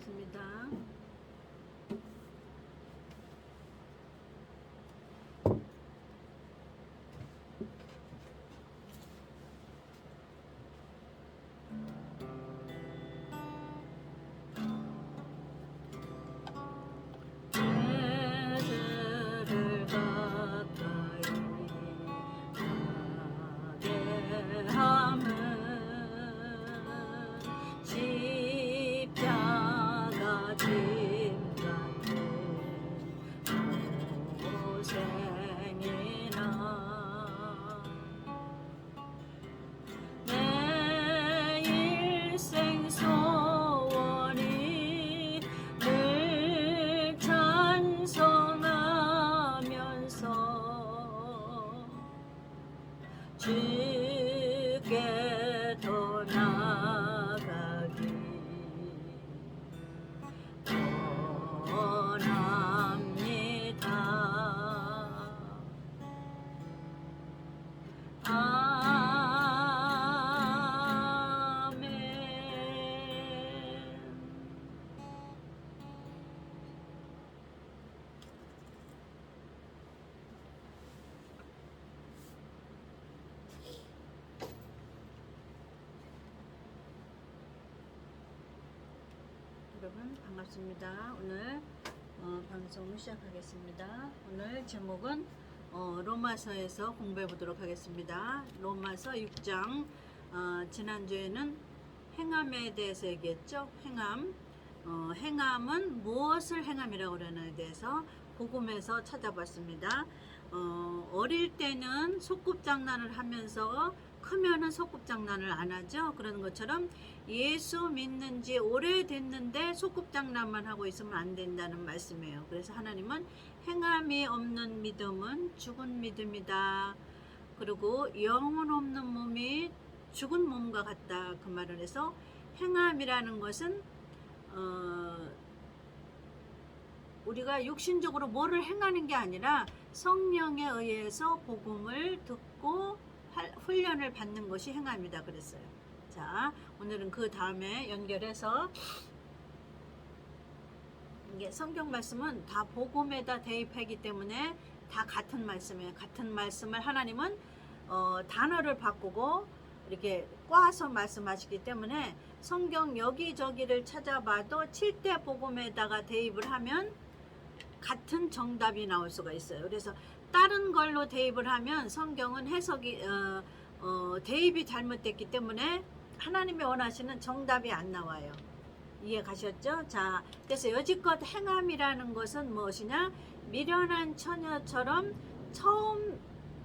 반갑습니다. 배들을 가까이 가게 함은 십자가 짐 같은 고생이나 내 일생 소원이 늘 찬송하면서 주께 더 나아가기 원합니다. 아멘. 여러분 반갑습니다. 오늘 방송을 시작하겠습니다. 오늘 제목은 로마서에서 공부해 보도록 하겠습니다. 로마서 6장 지난주에는 행함에 대해서 얘기했죠. 행함은 무엇을 행함이라고 그러는에 대해서 복음에서 찾아봤습니다. 어릴 때는 소꿉장난을 하면서 크면은 소꿉장난을 안 하죠. 그런 것처럼 예수 믿는 지 오래됐는데 소꿉장난만 하고 있으면 안 된다는 말씀이에요. 그래서 하나님은 행함이 없는 믿음은 죽은 믿음이다. 그리고 영혼 없는 몸이 죽은 몸과 같다. 그 말을 해서 행함이라는 것은 우리가 육신적으로 뭐를 행하는 게 아니라 성령에 의해서 복음을 듣고 훈련을 받는 것이 행함이다 그랬어요. 자, 오늘은 그 다음에 연결해서 이게 성경 말씀은 다 복음에다 대입하기 때문에 다 같은 말씀이에요. 같은 말씀을 하나님은 단어를 바꾸고 이렇게 꽈서 말씀하시기 때문에 성경 여기저기를 찾아봐도 7대 복음에다가 대입을 하면 같은 정답이 나올 수가 있어요. 그래서 다른 걸로 대입을 하면 성경은 해석이 대입이 잘못됐기 때문에 하나님이 원하시는 정답이 안 나와요. 이해 가셨죠? 자, 그래서 여지껏 행함이라는 것은 무엇이냐? 미련한 처녀처럼 처음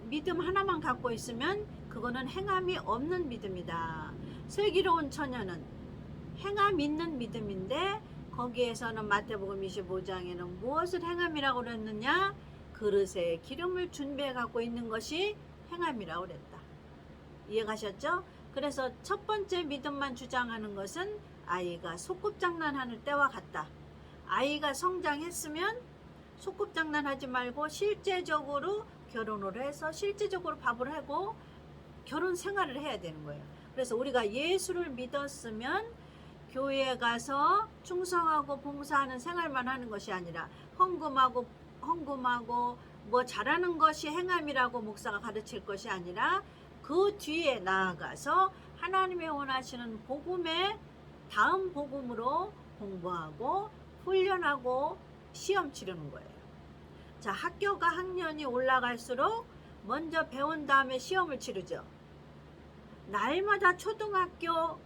믿음 하나만 갖고 있으면 그거는 행함이 없는 믿음이다. 슬기로운 처녀는 행함 있는 믿음인데 거기에서는 마태복음 25장에는 무엇을 행함이라고 그랬느냐? 그릇에 기름을 준비해 갖고 있는 것이 행함이라고 그랬다. 이해 가셨죠? 그래서 첫 번째 믿음만 주장하는 것은 아이가 소꿉장난하는 때와 같다. 아이가 성장했으면 소꿉장난하지 말고 실제적으로 결혼을 해서 실제적으로 밥을 하고 결혼 생활을 해야 되는 거예요. 그래서 우리가 예수를 믿었으면 교회에 가서 충성하고 봉사하는 생활만 하는 것이 아니라 헌금하고 뭐 잘하는 것이 행함이라고 목사가 가르칠 것이 아니라 그 뒤에 나아가서 하나님이 원하시는 복음의 다음 복음으로 공부하고 훈련하고 시험 치르는 거예요. 자, 학교가 학년이 올라갈수록 먼저 배운 다음에 시험을 치르죠. 날마다 초등학교만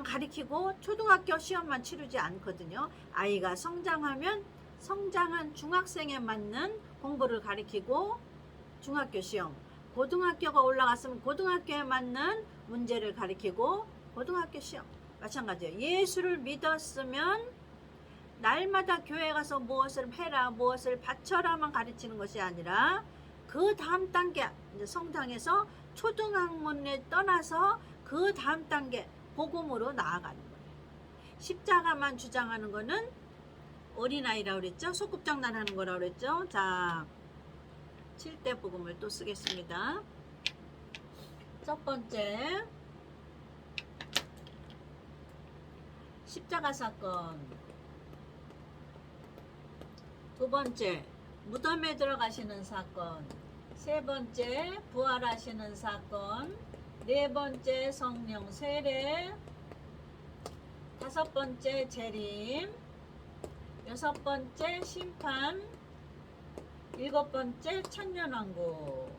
가리키고 초등학교 시험만 치르지 않거든요. 아이가 성장하면 성장한 중학생에 맞는 공부를 가리키고 중학교 시험, 고등학교가 올라갔으면 고등학교에 맞는 문제를 가리키고 고등학교 시험 마찬가지예요. 예수를 믿었으면 날마다 교회 가서 무엇을 해라 무엇을 바쳐라만 가르치는 것이 아니라 그 다음 단계 이제 성장해서 초등학문에 떠나서 그 다음 단계 복음으로 나아가는 거예요. 십자가만 주장하는 거는 어린아이라고 그랬죠. 소꿉장난 하는 거라고 그랬죠. 자, 7대 복음을 또 쓰겠습니다. 첫 번째 십자가 사건. 두 번째, 무덤에 들어가시는 사건. 세 번째, 부활하시는 사건. 네 번째, 성령 세례. 다섯 번째, 재림. 여섯 번째, 심판. 일곱 번째, 천년왕국.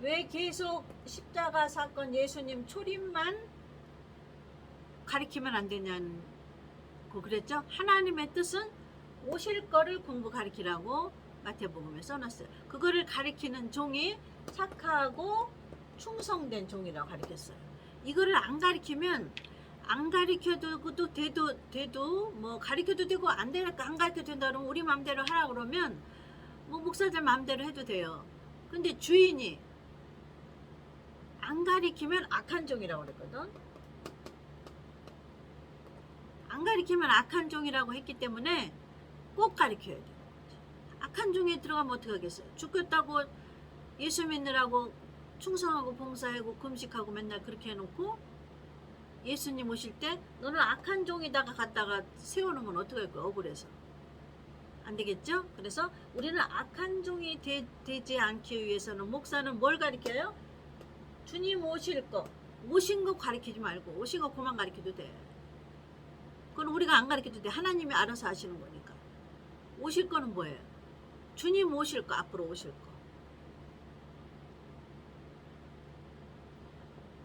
왜 계속 십자가 사건, 예수님 초림만 가리키면 안 되냐고 그랬죠? 하나님의 뜻은 오실 거를 공부 가리키라고 마태복음에 써놨어요. 그거를 가리키는 종이 착하고 충성된 종이라고 가리켰어요. 이거를 안 가리키면 안 가리켜도 돼도 뭐 가리켜도 되고 안 되니까 안 가리켜도 된다 그러면 우리 마음대로 하라 그러면 뭐 목사들 마음대로 해도 돼요. 근데 주인이 안 가리키면 악한 종이라고 그랬거든. 안 가리키면 악한 종이라고 했기 때문에 꼭 가리켜야 돼. 악한 종에 들어가면 어떻게 하겠어요? 죽겠다고 예수 믿느라고 충성하고 봉사하고 금식하고 맨날 그렇게 해놓고 예수님 오실 때 너는 악한 종이다가 갖다가 세우는 건 어떻게 할 거야? 억울해서. 안 되겠죠? 그래서 우리는 악한 종이 되지 않기 위해서는 목사는 뭘 가리켜요? 주님 오실 거. 오신 거 가리키지 말고 오신 거 그만 가리켜도 돼. 그건 우리가 안 가르쳐도 돼. 하나님이 알아서 하시는 거니까. 오실 거는 뭐예요? 주님 오실 거, 앞으로 오실 거.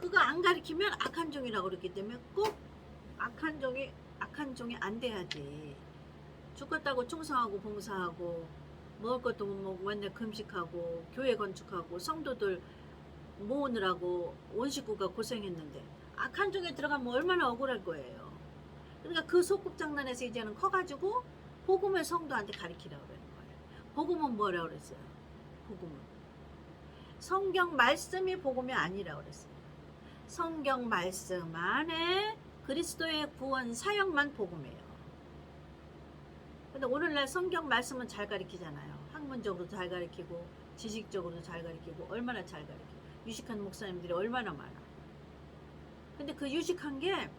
그거 안 가르치면 악한 종이라고 그랬기 때문에 꼭 악한 종이 안 돼야지. 죽었다고 충성하고 봉사하고 먹을 것도 못 먹고 맨날 금식하고 교회 건축하고 성도들 모으느라고 온 식구가 고생했는데 악한 종에 들어가면 얼마나 억울할 거예요. 그러니까 그 소꿉장난에서 이제는 커가지고 복음을 성도한테 가르치라고 그러는 거예요. 복음은 뭐라고 그랬어요? 복음은 성경 말씀이 복음이 아니라고 그랬어요. 성경 말씀 안에 그리스도의 구원 사역만 복음이에요. 근데 오늘날 성경 말씀은 잘 가르치잖아요. 학문적으로도 잘 가르치고 지식적으로도 잘 가르치고 얼마나 잘 가르치고 유식한 목사님들이 얼마나 많아. 근데 그 유식한 게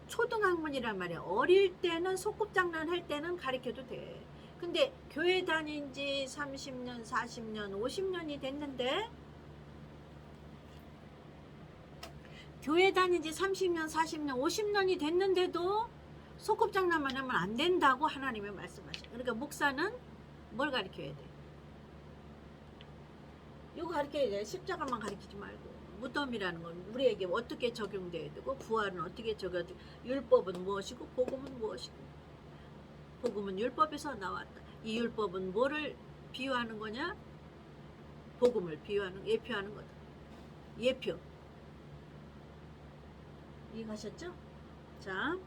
초등학문이란 말이야. 어릴 때는 소꿉장난 할 때는 가르쳐도 돼. 근데 교회 다닌 지 30년, 40년, 50년이 됐는데 교회 다닌 지 30년, 40년, 50년이 됐는데도 소꿉장난만 하면 안 된다고 하나님이 말씀하셔요. 그러니까 목사는 뭘 가르쳐야 돼? 이거 가르쳐야 돼. 십자가만 가르치지 말고. 무덤이라는 건 우리에게 어떻게 적용돼야 되고 부활은 어떻게 적용되고 율법은 무엇이고 복음은 무엇이고 복음은 율법에서 나왔다. 이 율법은 뭐를 비유하는 거냐? 복음을 비유하는 예표하는 거다. 예표. 이해가셨죠? 자,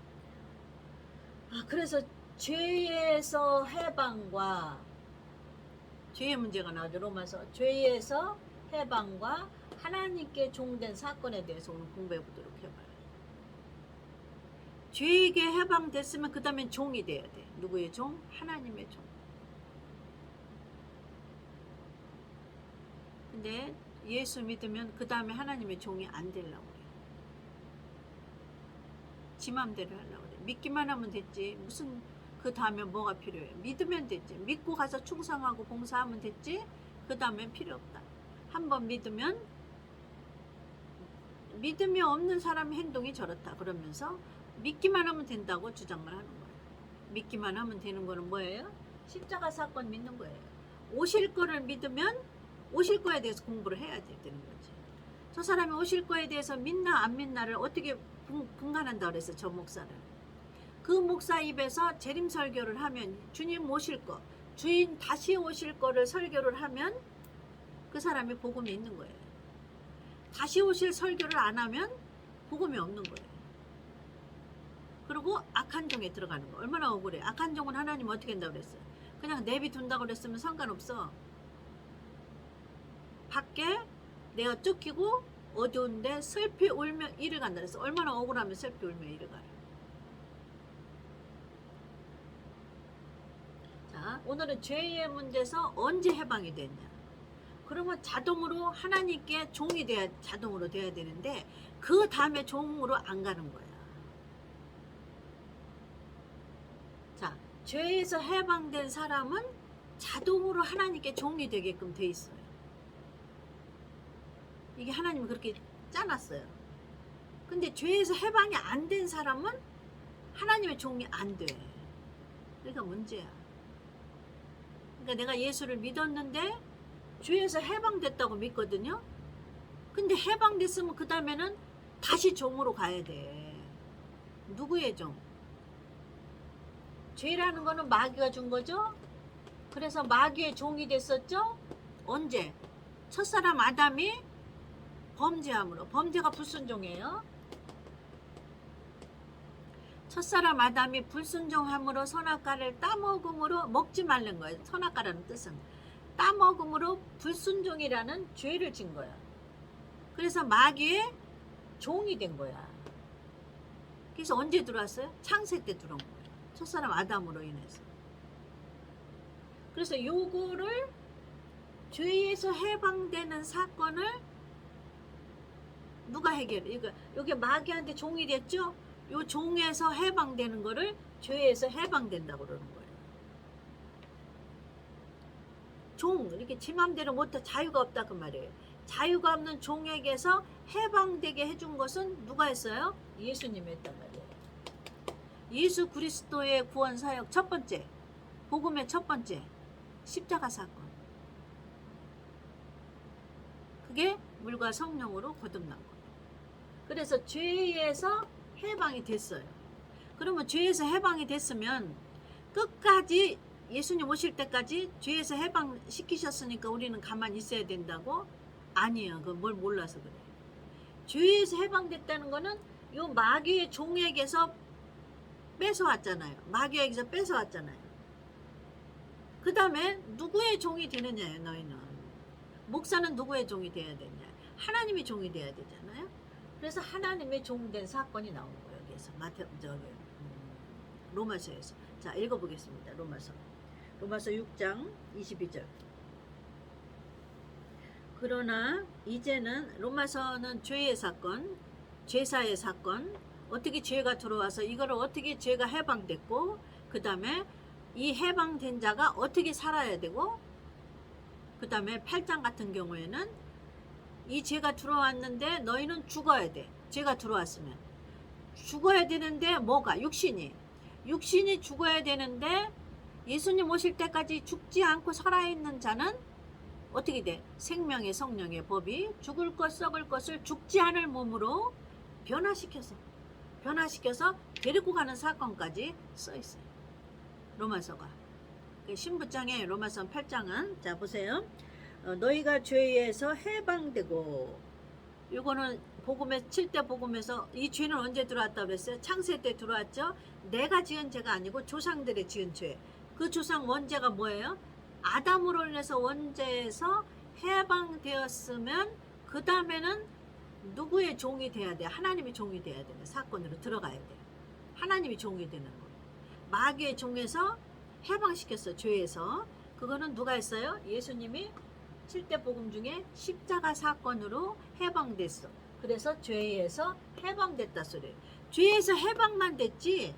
그래서 죄에서 해방과 죄의 문제가 나오죠. 로마서 죄에서 해방과 하나님께 종된 사건에 대해서 오늘 공부해 보도록 해봐요. 죄에게 해방됐으면 그 다음엔 종이 돼야 돼. 누구의 종? 하나님의 종. 근데 예수 믿으면 그 다음에 하나님의 종이 안 되려고 그래. 지 맘대로 하려고 그래. 믿기만 하면 됐지. 무슨 그 다음에 뭐가 필요해? 믿으면 됐지. 믿고 가서 충성하고 봉사하면 됐지. 그 다음엔 필요 없다. 한번 믿으면 믿음이 없는 사람의 행동이 저렇다 그러면서 믿기만 하면 된다고 주장을 하는 거예요. 믿기만 하면 되는 거는 뭐예요? 십자가 사건 믿는 거예요. 오실 거를 믿으면 오실 거에 대해서 공부를 해야 되는 거지. 저 사람이 오실 거에 대해서 믿나 안 믿나를 어떻게 분간한다 그랬어요. 저 목사를. 그 목사 입에서 재림 설교를 하면 주님 오실 거, 주인 다시 오실 거를 설교를 하면 그 사람이 복음이 있는 거예요. 다시 오실 설교를 안 하면 복음이 없는 거예요. 그리고 악한 종에 들어가는 거. 얼마나 억울해. 악한 종은 하나님 어떻게 한다고 그랬어요? 그냥 내비둔다고 그랬으면 상관없어. 밖에 내가 쫓기고 어두운데 슬피 울며 이를 간다 그랬어. 얼마나 억울하면 슬피 울며 이를 가요. 자, 오늘은 죄의 문제에서 언제 해방이 됐냐. 그러면 자동으로 하나님께 종이 돼야 자동으로 돼야 되는데 그 다음에 종으로 안 가는 거야. 자, 죄에서 해방된 사람은 자동으로 하나님께 종이 되게끔 돼 있어요. 이게 하나님이 그렇게 짜놨어요. 근데 죄에서 해방이 안 된 사람은 하나님의 종이 안 돼. 그러니까 문제야. 그러니까 내가 예수를 믿었는데 죄에서 해방됐다고 믿거든요. 근데 해방됐으면 그 다음에는 다시 종으로 가야 돼. 누구의 종? 죄라는 거는 마귀가 준 거죠. 그래서 마귀의 종이 됐었죠. 언제? 첫사람 아담이 범죄함으로. 범죄가 불순종이에요. 첫사람 아담이 불순종함으로 선악과를 따먹음으로, 먹지 말는 거예요. 선악과라는 뜻은 따먹음으로 불순종이라는 죄를 진 거야. 그래서 마귀의 종이 된 거야. 그래서 언제 들어왔어요? 창세 때 들어온 거예요. 첫사람 아담으로 인해서. 그래서 요거를 죄에서 해방되는 사건을 누가 해결해? 이게 마귀한테 종이 됐죠? 요 종에서 해방되는 거를 죄에서 해방된다고 그러는 거예요. 종, 이렇게 지 맘대로 못해 자유가 없다 그 말이에요. 자유가 없는 종에게서 해방되게 해준 것은 누가 했어요? 예수님이 했단 말이에요. 예수 그리스도의 구원 사역 첫 번째, 복음의 첫 번째, 십자가 사건. 그게 물과 성령으로 거듭난 거예요. 그래서 죄에서 해방이 됐어요. 그러면 죄에서 해방이 됐으면 끝까지 예수님 오실 때까지 죄에서 해방시키셨으니까 우리는 가만히 있어야 된다고? 아니에요. 그걸 뭘 몰라서 그래. 죄에서 해방됐다는 거는 요 마귀의 종에게서 뺏어왔잖아요. 마귀에게서 뺏어왔잖아요. 그 다음에 누구의 종이 되느냐요, 너희는. 목사는 누구의 종이 돼야 되냐? 하나님의 종이 돼야 되잖아요. 그래서 하나님의 종된 사건이 나온 거예요. 여기에서 로마서에서. 자, 읽어보겠습니다. 로마서 6장 22절. 그러나 이제는 로마서는 죄의 사건, 죄사의 사건, 어떻게 죄가 들어와서 이거를 어떻게 죄가 해방됐고, 그 다음에 이 해방된 자가 어떻게 살아야 되고, 그 다음에 8장 같은 경우에는 이 죄가 들어왔는데 너희는 죽어야 돼. 죄가 들어왔으면 죽어야 되는데 뭐가? 육신이 죽어야 되는데 예수님 오실 때까지 죽지 않고 살아있는 자는 어떻게 돼? 생명의 성령의 법이 죽을 것 썩을 것을 죽지 않을 몸으로 변화시켜서 데리고 가는 사건까지 써있어요. 로마서가. 신부장의 로마서 8장은 자 보세요. 너희가 죄에서 해방되고, 이거는 복음의 7대 복음에서 이 죄는 언제 들어왔다 그랬어요? 창세 때 들어왔죠. 내가 지은 죄가 아니고 조상들의 지은 죄. 그 조상 원죄가 뭐예요? 아담으로 인해서 원죄에서 해방되었으면 그 다음에는 누구의 종이 돼야 돼? 하나님의 종이 돼야 되는 사건으로 들어가야 돼. 하나님이 종이 되는 거. 마귀의 종에서 해방시켰어. 죄에서. 그거는 누가 했어요? 예수님이 7대 복음 중에 십자가 사건으로 해방됐어. 그래서 죄에서 해방됐다 소리. 죄에서 해방만 됐지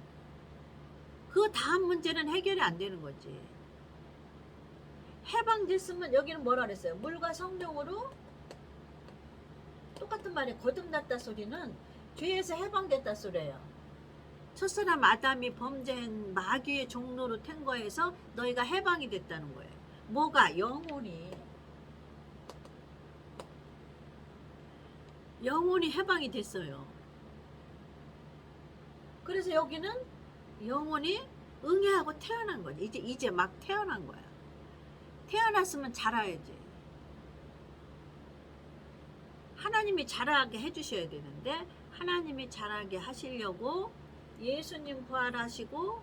그 다음 문제는 해결이 안 되는 거지. 해방됐으면 여기는 뭐라 그랬어요? 물과 성령으로 똑같은 말에 거듭났다 소리는 죄에서 해방됐다 소리예요. 첫사람 아담이 범죄한 마귀의 종로로 탄 거에서 너희가 해방이 됐다는 거예요. 뭐가? 영혼이 해방이 됐어요. 그래서 여기는 영혼이 응애하고 태어난 거지. 이제 막 태어난 거야. 태어났으면 자라야지. 하나님이 자라게 해주셔야 되는데 하나님이 자라게 하시려고 예수님 부활하시고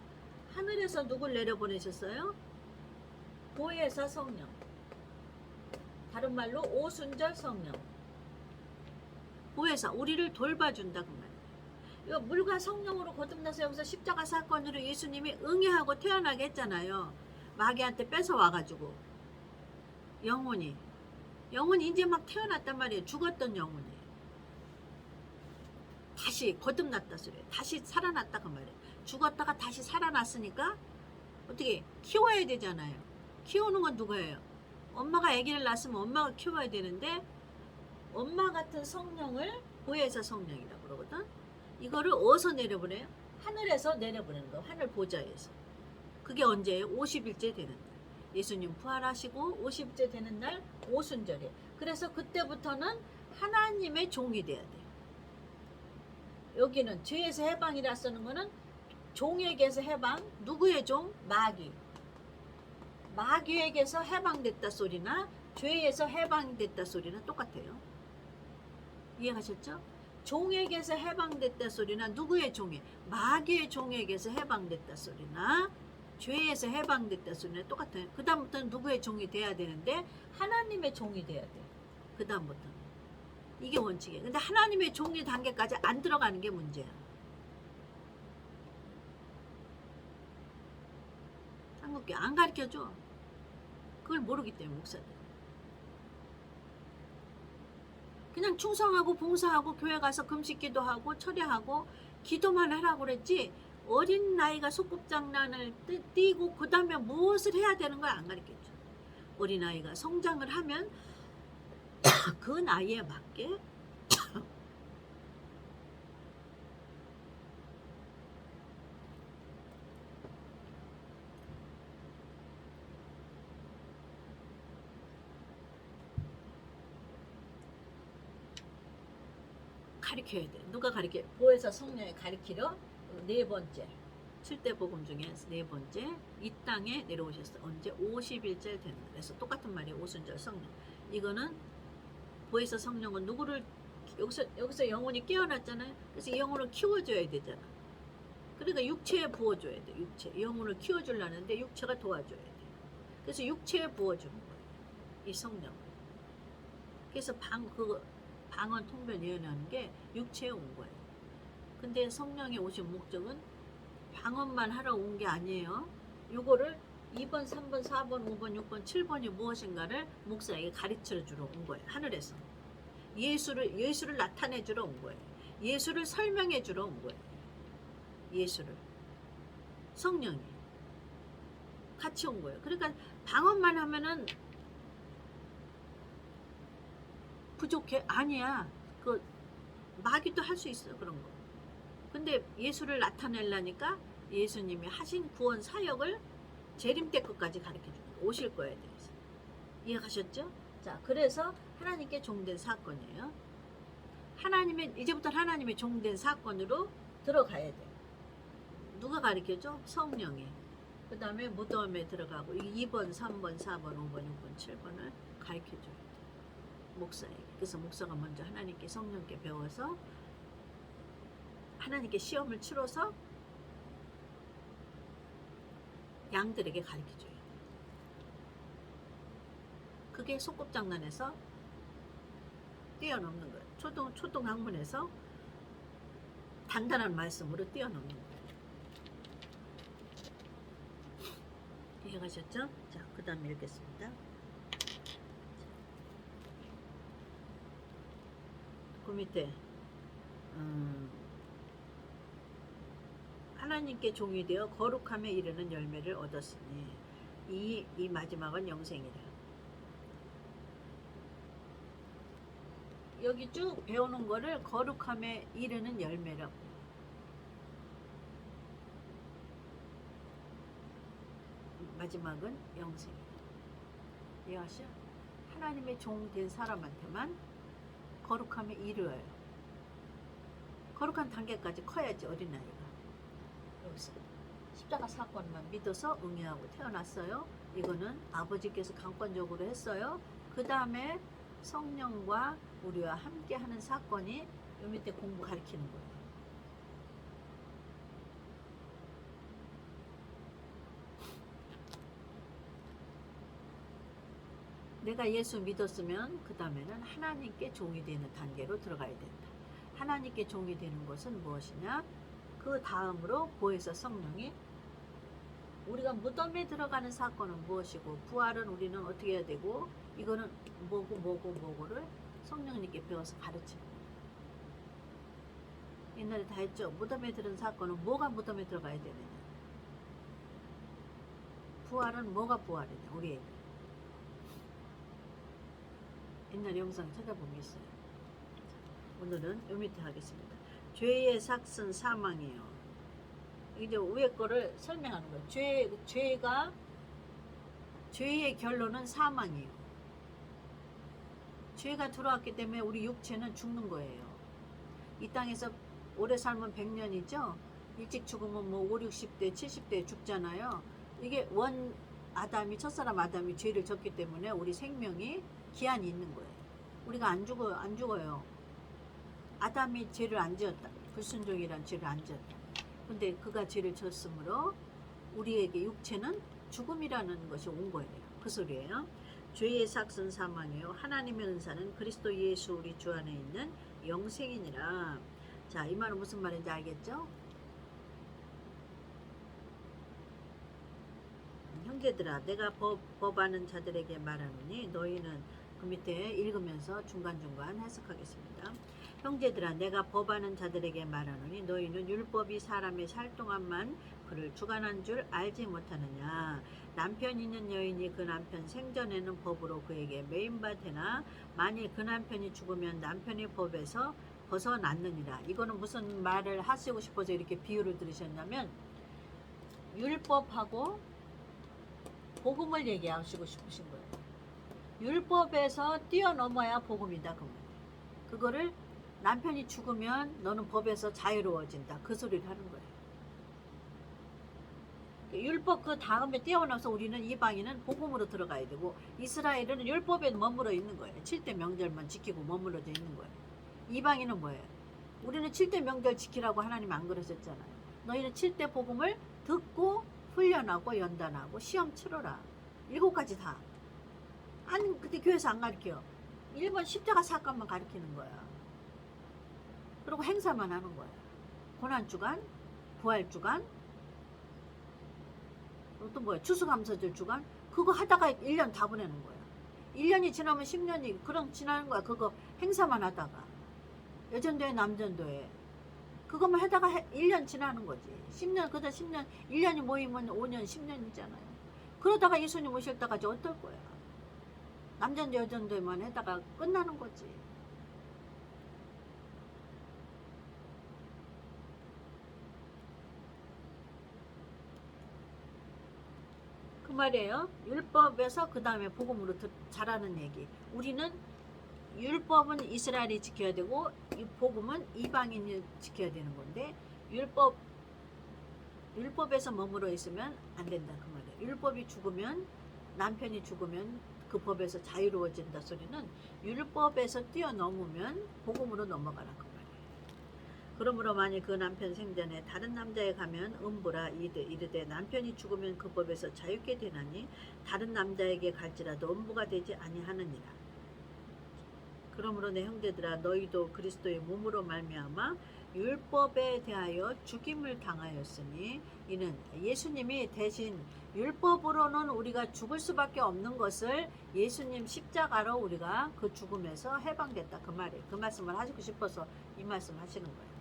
하늘에서 누굴 내려보내셨어요? 보혜사 성령. 다른 말로 오순절 성령. 보혜사, 우리를 돌봐준다 그 말이에요. 이거 물과 성령으로 거듭나서 여기서 십자가 사건으로 예수님이 응애하고 태어나게 했잖아요. 마귀한테 뺏어와가지고 영혼이. 영혼이 이제 막 태어났단 말이에요. 죽었던 영혼이 다시 거듭났다 소리예요. 다시 살아났다 그 말이에요. 죽었다가 다시 살아났으니까 어떻게 키워야 되잖아요. 키우는 건 누구예요? 엄마가 아기를 낳았으면 엄마가 키워야 되는데 엄마 같은 성령을 보혜사 성령이라고 그러거든. 이거를 어디서 내려보내요? 하늘에서 내려보내는 거. 하늘 보좌에서. 그게 언제예요? 50일째 되는 날. 예수님 부활하시고 50일째 되는 날 오순절이에요. 그래서 그때부터는 하나님의 종이 돼야 돼요. 여기는 죄에서 해방이라 쓰는 거는 종에게서 해방. 누구의 종? 마귀. 마귀에게서 해방됐다 소리나 죄에서 해방됐다 소리는 똑같아요. 이해하셨죠? 종에게서 해방됐다 소리나 누구의 종이? 마귀의 종에게서 해방됐다 소리나 죄에서 해방됐다 소리는 똑같아요. 그 다음부터는 누구의 종이 돼야 되는데 하나님의 종이 돼야 돼요. 그 다음부터는. 이게 원칙이에요. 근데 하나님의 종의 단계까지 안 들어가는 게 문제야. 한국교 안 가르쳐줘. 그걸 모르기 때문에 목사들. 그냥 충성하고 봉사하고 교회 가서 금식기도 하고 철야하고 기도만 하라고 그랬지 어린 나이가 소꿉장난을 띄고 그 다음에 무엇을 해야 되는 걸 안 가르쳐줘. 어린 아이가 성장을 하면 그 나이에 맞게 가르쳐야 돼. 누가 가르쳐? 보혜사 성령이 가르치러 네 번째 7대 복음 중에 네 번째 이 땅에 내려오셨어. 언제? 50일째 되는 거예요. 그래서 똑같은 말이에요. 오순절 성령. 이거는 보혜사 성령은 누구를 여기서 영혼이 깨어났잖아요. 그래서 이 영혼을 키워줘야 되잖아. 그러니까 육체에 부어줘야 돼. 육체 영혼을 키워주려는데 육체가 도와줘야 돼. 그래서 육체에 부어주는 거예요. 이 성령. 그래서 방언 통변 예언하는 게 육체에 온 거예요. 근데 성령이 오신 목적은 방언만 하러 온 게 아니에요. 이거를 2번, 3번, 4번, 5번, 6번, 7번이 무엇인가를 목사에게 가르쳐 주러 온 거예요. 하늘에서. 예수를 나타내 주러 온 거예요. 예수를 설명해 주러 온 거예요. 예수를. 성령이. 같이 온 거예요. 그러니까 방언만 하면은 부족해? 아니야. 그 마귀도 할 수 있어 그런 거. 근데 예수를 나타내려니까 예수님이 하신 구원 사역을 재림 때 것까지 가르쳐주고 오실 거에 대해서. 이해가셨죠? 자, 그래서 하나님께 종된 사건이에요. 이제부터 하나님의 종된 사건으로 들어가야 돼. 누가 가르쳐줘? 성령이. 그 다음에 무덤에 들어가고 2번, 3번, 4번, 5번, 6번, 7번을 가르쳐줘야 돼. 목사에게. 그래서 목사가 먼저 하나님께 성령께 배워서 하나님께 시험을 치러서 양들에게 가르쳐줘야 돼. 그게 소꿉장난에서 뛰어넘는 거예요. 초등 학문에서 단단한 말씀으로 뛰어넘는 거예요. 이해가셨죠? 자, 그 다음에 읽겠습니다. 그 밑에 하나님께 종이 되어 거룩함에 이르는 열매를 얻었으니 이 마지막은 영생이라. 여기 쭉 배우는 거를 거룩함에 이르는 열매라고. 마지막은 영생이라. 이해하셔? 하나님의 종 된 사람한테만 거룩함에 이르어요. 거룩한 단계까지 커야지 어린아이가. 여기서 십자가 사건만 믿어서 응애하고 태어났어요. 이거는 아버지께서 강권적으로 했어요. 그 다음에 성령과 우리와 함께하는 사건이 요 밑에 공부 가르치는 거예요. 내가 예수 믿었으면 그 다음에는 하나님께 종이 되는 단계로 들어가야 된다. 하나님께 종이 되는 것은 무엇이냐? 그 다음으로 보혜사 성령이 우리가 무덤에 들어가는 사건은 무엇이고 부활은 우리는 어떻게 해야 되고 이거는 뭐고를 성령님께 배워서 가르치는 거예요. 옛날에 다 했죠. 무덤에 들은 사건은 뭐가 무덤에 들어가야 되느냐. 부활은 뭐가 부활이냐 우리에게. 옛날 영상 찾아보면 있어요. 오늘은 요 밑에 하겠습니다. 죄의 삭은 사망이에요. 이제 위에 거를 설명하는 거예요. 죄의 결론은 사망이에요. 죄가 들어왔기 때문에 우리 육체는 죽는 거예요. 이 땅에서 오래 살면 100년이죠. 일찍 죽으면 뭐 5, 60대, 70대 죽잖아요. 이게 아담이 첫사람 아담이 죄를 졌기 때문에 우리 생명이 기한이 있는 거예요. 우리가 안 죽어요. 아담이 죄를 안 지었다. 불순종이란 죄를 안 지었다. 근데 그가 죄를 졌으므로 우리에게 육체는 죽음이라는 것이 온 거예요. 그 소리예요. 죄의 삭은 사망이요 하나님의 은사는 그리스도 예수 우리 주 안에 있는 영생이니라. 자, 이 말은 무슨 말인지 알겠죠? 형제들아, 내가 법하는 자들에게 말하노니 너희는 그 밑에 읽으면서 중간중간 해석하겠습니다. 형제들아, 내가 법하는 자들에게 말하노니 너희는 율법이 사람의 살 동안만 그를 주관한 줄 알지 못하느냐. 남편 있는 여인이 그 남편 생전에는 법으로 그에게 매인바 되나 만일 그 남편이 죽으면 남편이 법에서 벗어났느니라. 이거는 무슨 말을 하시고 싶어서 이렇게 비유를 들으셨냐면 율법하고 복음을 얘기하시고 싶으신 거예요. 율법에서 뛰어넘어야 복음이다. 그거를 남편이 죽으면 너는 법에서 자유로워진다. 그 소리를 하는 거예요. 율법 그 다음에 뛰어넘어서 우리는 이방인은 복음으로 들어가야 되고 이스라엘은 율법에 머물러 있는 거예요. 7대 명절만 지키고 머물러져 있는 거예요. 이방인은 뭐예요? 우리는 7대 명절 지키라고 하나님 안 그러셨잖아요. 너희는 7대 복음을 듣고 훈련하고 연단하고 시험 치러라. 7가지 다. 아니 그때 교회에서 안 가르쳐요. 1번 십자가 사건만 가르치는 거야. 그리고 행사만 하는 거야. 고난주간, 부활주간, 또 뭐야? 추수감사절 주간. 그거 하다가 1년 다 보내는 거야. 1년이 지나면 10년이 그럼 지나는 거야. 그거 행사만 하다가. 여전도회 남전도회. 그것만 하다가 1년 지나는 거지. 10년, 그다 10년, 1년이 모이면 5년, 10년이잖아요. 그러다가 예수님 오실 때까지 어떨 거야? 남전도 여전도에만 하다가 끝나는 거지. 그 말이에요. 율법에서 그 다음에 복음으로 자라는 얘기. 우리는 율법은 이스라엘이 지켜야 되고 이 복음은 이방인이 지켜야 되는 건데 율법에서 머물러 있으면 안 된다 그 말이에요. 율법이 죽으면 남편이 죽으면 그 법에서 자유로워진다 소리는 율법에서 뛰어넘으면 복음으로 넘어가라 그 말이에요. 그러므로 만일 그 남편 생전에 다른 남자에 가면 음부라 이르되 남편이 죽으면 그 법에서 자유케 되나니 다른 남자에게 갈지라도 음부가 되지 아니하느니라. 그러므로 내 형제들아 너희도 그리스도의 몸으로 말미암아 율법에 대하여 죽임을 당하였으니 이는 예수님이 대신 율법으로는 우리가 죽을 수밖에 없는 것을 예수님 십자가로 우리가 그 죽음에서 해방됐다 그 말이에요. 그 말씀을 하시고 싶어서 이 말씀 하시는 거예요.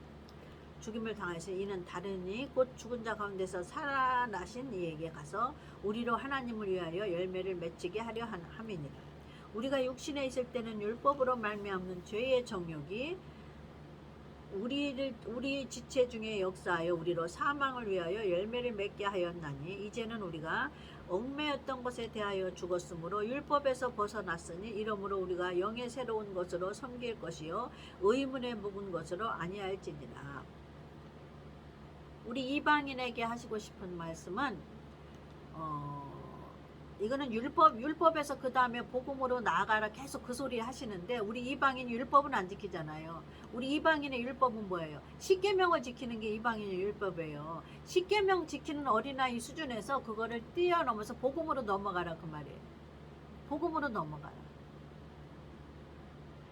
죽임을 당하였으니 이는 다르니 곧 죽은 자 가운데서 살아나신 이에게 가서 우리로 하나님을 위하여 열매를 맺히게 하려 함이니라. 우리가 육신에 있을 때는 율법으로 말미암는 죄의 정욕이 우리 지체 중에 역사하여 우리로 사망을 위하여 열매를 맺게 하였나니 이제는 우리가 얽매였던 것에 대하여 죽었으므로 율법에서 벗어났으니 이러므로 우리가 영의 새로운 것으로 섬길 것이요 의문에 묵은 것으로 아니할지니라. 우리 이방인에게 하시고 싶은 말씀은 이거는 율법에서 그 다음에 복음으로 나아가라 계속 그 소리 하시는데 우리 이방인 율법은 안 지키잖아요. 우리 이방인의 율법은 뭐예요? 십계명을 지키는 게 이방인의 율법이에요. 십계명 지키는 어린아이 수준에서 그거를 뛰어넘어서 복음으로 넘어가라 그 말이에요. 복음으로 넘어가라.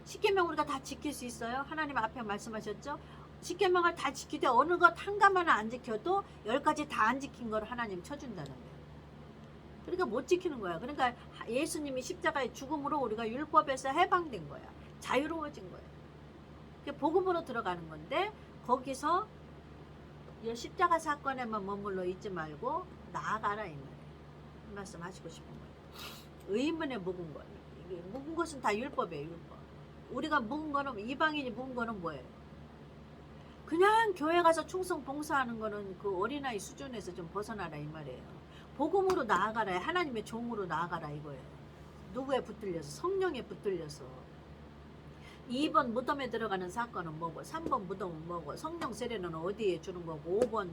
십계명 우리가 다 지킬 수 있어요? 하나님 앞에 말씀하셨죠? 십계명을 다 지키되 어느 것 한 가지만 안 지켜도 10가지 다 안 지킨 걸 하나님 쳐준다는데. 그러니까 못 지키는 거야. 그러니까 예수님이 십자가의 죽음으로 우리가 율법에서 해방된 거야. 자유로워진 거야. 그게 복음으로 들어가는 건데 거기서 이 십자가 사건에만 머물러 있지 말고 나아가라 이 말이에요. 이 말씀 하시고 싶은 거예요. 의문에 묵은 거. 묵은 것은 다 율법이에요. 율법. 우리가 묵은 거는 이방인이 묵은 거는 뭐예요? 그냥 교회 가서 충성 봉사하는 거는 그 어린아이 수준에서 좀 벗어나라 이 말이에요. 복음으로 나아가라. 하나님의 종으로 나아가라 이거예요. 누구에 붙들려서? 성령에 붙들려서. 2번 무덤에 들어가는 사건은 뭐고 3번 무덤은 뭐고 성령 세례는 어디에 주는 거고 5번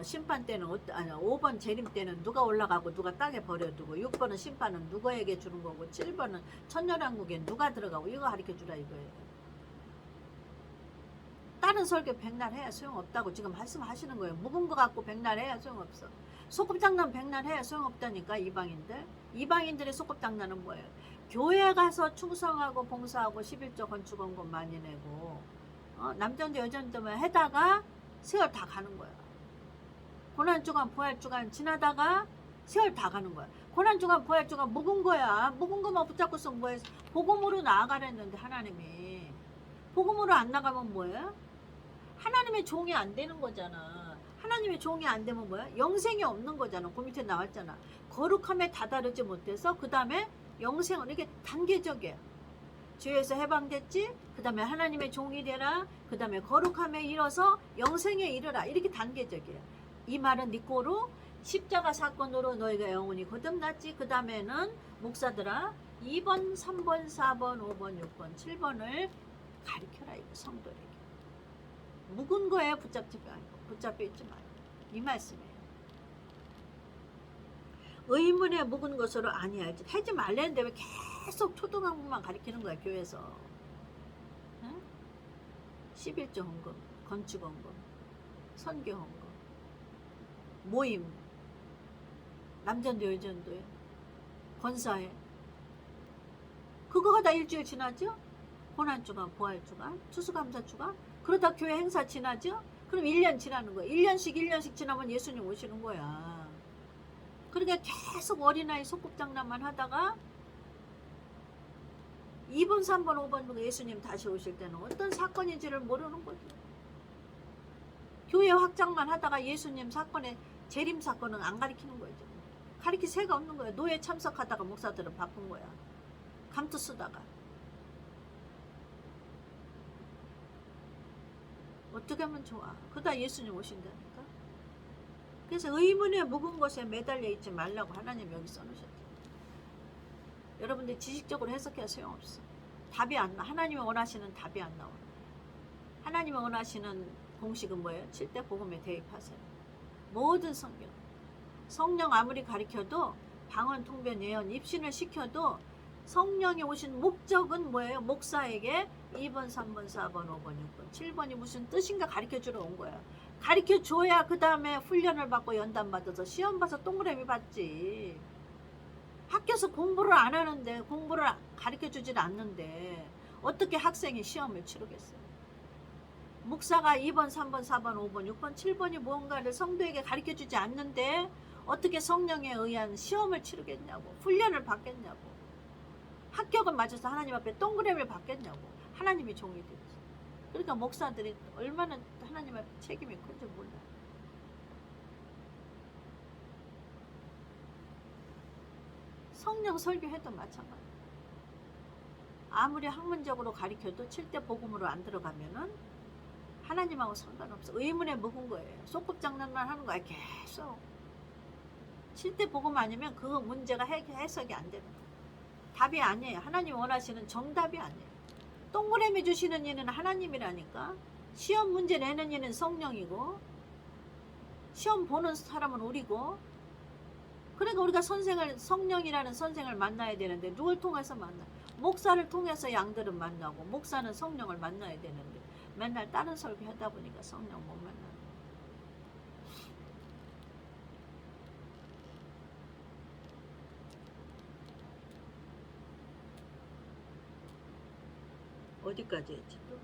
심판 때는 5번 재림 때는 누가 올라가고 누가 땅에 버려두고 6번은 심판은 누구에게 주는 거고 7번은 천년왕국에 누가 들어가고 이거 가르쳐 주라 이거예요. 다른 설교 백날 해야 소용없다고 지금 말씀하시는 거예요. 묵은 거 갖고 백날 해야 소용없어. 소꿉장난 백날 해야 소용없다니까. 이방인들의 소꿉장난은 뭐예요? 교회 가서 충성하고 봉사하고 11조 건축원금 많이 내고 남전도 여전도만 해다가 세월 다 가는 거야. 고난주간 부활주간 지나다가 세월 다 가는 거야. 고난주간 부활주간 묵은 거야. 묵은 것만 붙잡고서 뭐해? 복음으로 나아가랬는데 하나님이. 복음으로 안 나가면 뭐예요? 하나님의 종이 안 되는 거잖아. 하나님의 종이 안 되면 뭐야? 영생이 없는 거잖아. 그 밑에 나왔잖아. 거룩함에 다다르지 못해서 그 다음에 영생은 이게 단계적이야. 죄에서 해방됐지? 그 다음에 하나님의 종이 되라. 그 다음에 거룩함에 이뤄서 영생에 이르라. 이렇게 단계적이야. 이 말은 니꼬로 십자가 사건으로 너희가 영혼이 거듭났지. 그 다음에는 목사들아 2번, 3번, 4번, 5번, 6번, 7번을 가르쳐라 이거 성도에게. 묵은 거에 붙잡혀 있지 말고 이 말씀이에요. 의문에 묵은 것으로 아니할지 하지 말랬는데 왜 계속 초등학부만 가르치는 거야 교회에서. 응? 11조 헌금, 건축 헌금, 선교 헌금, 모임, 남전도 여전도에, 권사회. 그거가 다 일주일 지나죠? 고난주간, 부활주간, 추수감사주간. 그러다 교회 행사 지나죠? 그럼 1년 지나는 거야. 1년씩 지나면 예수님 오시는 거야. 그러니까 계속 어린아이 소꿉장난만 하다가 2번, 3번, 5번 예수님 다시 오실 때는 어떤 사건인지를 모르는 거죠. 교회 확장만 하다가 예수님 사건의 재림 사건은 안 가리키는 거예요. 가리킬 새가 없는 거예요. 노예 참석하다가 목사들은 바쁜 거야. 감투 쓰다가. 어떻게 하면 좋아? 그러다 예수님 오신다니까. 그래서 의문에 묵은 것에 매달려 있지 말라고 하나님 여기 써놓으셨대. 여러분들 지식적으로 해석해야 소용없어. 답이 안 나. 하나님이 원하시는 답이 안 나와. 하나님이 원하시는 공식은 뭐예요? 7대 복음에 대입하세요. 모든 성경. 성령 아무리 가르쳐도 방언, 통변, 예언, 입신을 시켜도 성령이 오신 목적은 뭐예요? 목사에게 2번, 3번, 4번, 5번, 6번, 7번이 무슨 뜻인가 가르쳐주러 온 거야. 가르쳐줘야 그 다음에 훈련을 받고 연단 받아서 시험 봐서 동그라미 받지. 학교에서 공부를 안 하는데 공부를 가르쳐주질 않는데 어떻게 학생이 시험을 치르겠어요. 목사가 2번, 3번, 4번, 5번, 6번, 7번이 무언가를 성도에게 가르쳐주지 않는데 어떻게 성령에 의한 시험을 치르겠냐고. 훈련을 받겠냐고. 합격을 맞아서 하나님 앞에 동그라미를 받겠냐고. 하나님이 종이 되지. 그러니까 목사들이 얼마나 하나님 앞에 책임이 큰지 몰라. 성령 설교해도 마찬가지. 아무리 학문적으로 가르쳐도 7대 복음으로 안 들어가면은 하나님하고 상관없어. 의문에 묵은 거예요. 소꿉장난만 하는 거야 계속. 7대 복음 아니면 그 문제가 해석이 안 되는 거예요. 답이 아니에요. 하나님 원하시는 정답이 아니에요. 동그라미 주시는 이는 하나님이라니까. 시험 문제 내는 이는 성령이고 시험 보는 사람은 우리고. 그러니까 우리가 성령이라는 선생을 만나야 되는데 누굴 통해서 만나? 목사를 통해서 양들은 만나고 목사는 성령을 만나야 되는데 맨날 다른 설교 하다 보니까 성령 못 만나는 거예요. 어디까지 했지 또?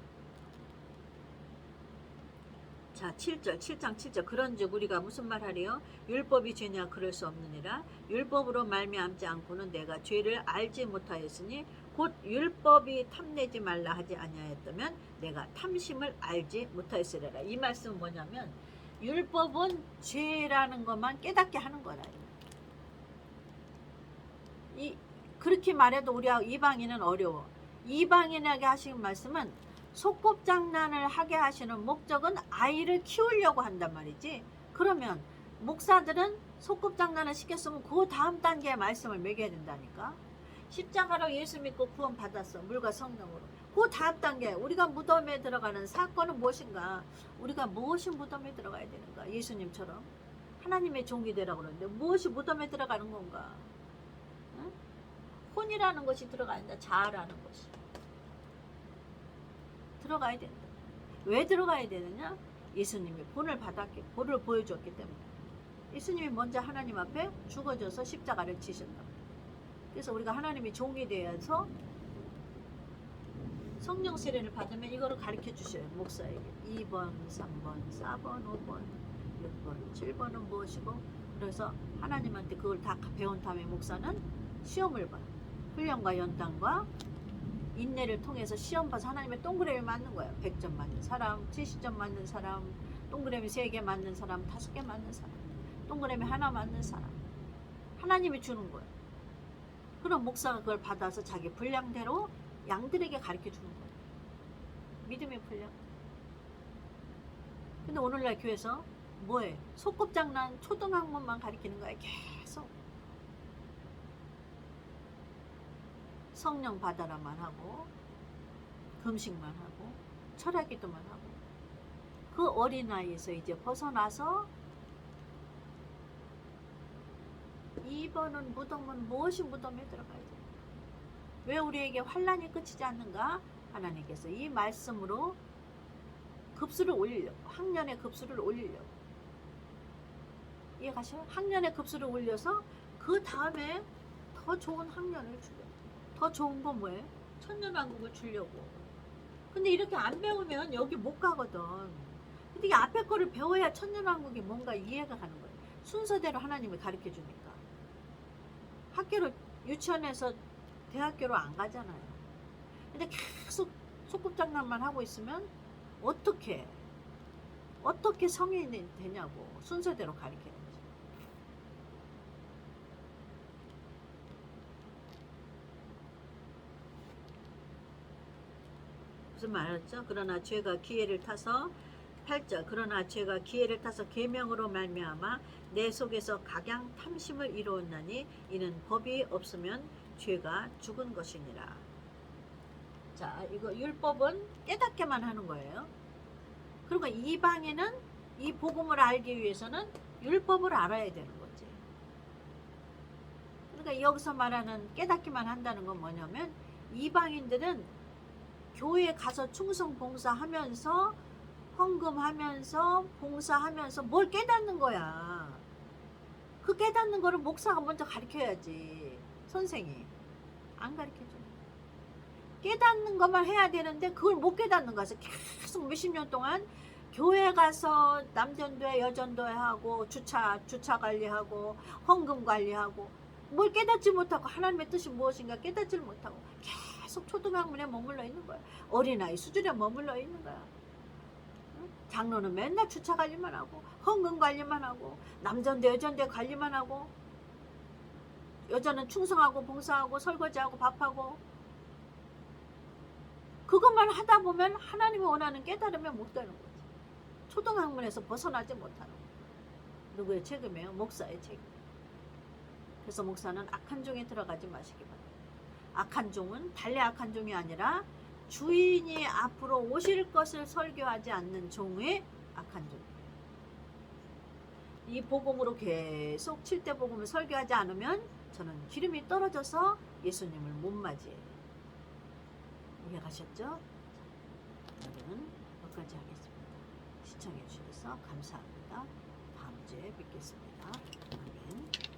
자, 7절, 7장 7절. 그런즉 우리가 무슨 말 하리요? 율법이 죄냐? 그럴 수 없느니라. 율법으로 말미암지 않고는 내가 죄를 알지 못하였으니 곧 율법이 탐내지 말라 하지 아니하였다면 내가 탐심을 알지 못하였으리라. 이 말씀은 뭐냐면 율법은 죄라는 것만 깨닫게 하는 거라. 그렇게 말해도 우리 이방인은 어려워. 이방인에게 하신 말씀은 소꿉장난을 하게 하시는 목적은 아이를 키우려고 한단 말이지. 그러면 목사들은 소꿉장난을 시켰으면 그 다음 단계의 말씀을 매겨야 된다니까. 십자가로 예수 믿고 구원 받았어. 물과 성령으로. 그 다음 단계 우리가 무덤에 들어가는 사건은 무엇인가? 우리가 무엇이 무덤에 들어가야 되는가? 예수님처럼 하나님의 종이 되라고 그러는데 무엇이 무덤에 들어가는 건가? 응? 혼이라는 것이 들어가야 된다. 자아라는 것이 들어가야 된다. 왜 들어가야 되느냐? 예수님이 본을 받았기, 본을 보여줬기 때문에. 예수님이 먼저 하나님 앞에 죽어져서 십자가를 지신다. 그래서 우리가 하나님의 종이 되어서 성령 세례를 받으면 이거를 가르쳐 주셔요. 목사에게 2번, 3번, 4번, 5번, 6번, 7번은 무엇이고, 그래서 하나님한테 그걸 다 배운 다음에 목사는 시험을 봐. 훈련과 연단과 인내를 통해서 시험 봐서 하나님의 동그라미 맞는 거예요. 100점 맞는 사람, 70점 맞는 사람, 동그라미 3개 맞는 사람, 5개 맞는 사람, 동그라미 하나 맞는 사람, 하나님이 주는 거예요. 그럼 목사가 그걸 받아서 자기 분량대로 양들에게 가르쳐 주는 거예요. 믿음의 분량. 근데 오늘날 교회에서 뭐해? 소꿉장난 초등학문만 가르치는 거야. 계속 성령 받아라만 하고 금식만 하고 철학기도만 하고 그 어린아이에서 이제 벗어나서 2번은 무덤은 무엇이 무덤에 들어가야 돼? 왜 우리에게 환난이 끝이지 않는가? 하나님께서 이 말씀으로 급수를 올리려고, 학년의 급수를 올리려고. 이해가셔요? 학년의 급수를 올려서 그 다음에 더 좋은 학년을 주려고. 더 좋은 건 뭐예요? 천년왕국을 주려고. 근데 이렇게 안 배우면 여기 못 가거든. 근데 이 앞에 거를 배워야 천년왕국이 뭔가 이해가 가는 거예요. 순서대로 하나님이 가르쳐 주니까. 학교를 유치원에서 대학교로 안 가잖아요. 근데 계속 소꿉장난만 하고 있으면 어떻게 성인이 되냐고. 순서대로 가르쳐야지. 무슨 말이었죠? 그러나 죄가 기회를 타서 8절 그러나 죄가 기회를 타서 계명으로 말미암아 내 속에서 각양 탐심을 이루었나니 이는 법이 없으면 죄가 죽은 것이니라. 자, 이거 율법은 깨닫게만 하는 거예요. 그리고 이방인은 이 복음을 알기 위해서는 율법을 알아야 되는 거지. 그러니까 여기서 말하는 깨닫기만 한다는 건 뭐냐면 이방인들은 교회에 가서 충성 봉사하면서 헌금하면서 봉사하면서 뭘 깨닫는 거야. 그 깨닫는 거를 목사가 먼저 가르쳐야지. 선생이 안 가르쳐줘. 깨닫는 것만 해야 되는데 그걸 못 깨닫는 거야. 계속 몇십 년 동안 교회 가서 남전도회 여전도회 하고 주차 관리하고 헌금 관리하고 뭘 깨닫지 못하고 하나님의 뜻이 무엇인가 깨닫지를 못하고 계속 초등학문에 머물러 있는 거야. 어린아이 수준에 머물러 있는 거야. 장로는 맨날 주차 관리만 하고 헌금 관리만 하고 남전대 여전대 관리만 하고 여자는 충성하고 봉사하고 설거지하고 밥하고 그것만 하다 보면 하나님이 원하는 깨달으면 못 되는 거지. 초등학문에서 벗어나지 못하는 거야. 누구의 책임이에요? 목사의 책임. 그래서 목사는 악한 종에 들어가지 마시기 바랍니다. 악한 종은 달래 악한 종이 아니라 주인이 앞으로 오실 것을 설교하지 않는 종의 악한 종. 이 복음으로 계속 7대 복음을 설교하지 않으면 저는 기름이 떨어져서 예수님을 못 맞이해요. 이해가셨죠? 오늘은 여기까지 하겠습니다. 시청해 주셔서 감사합니다. 다음 주에 뵙겠습니다. 아멘.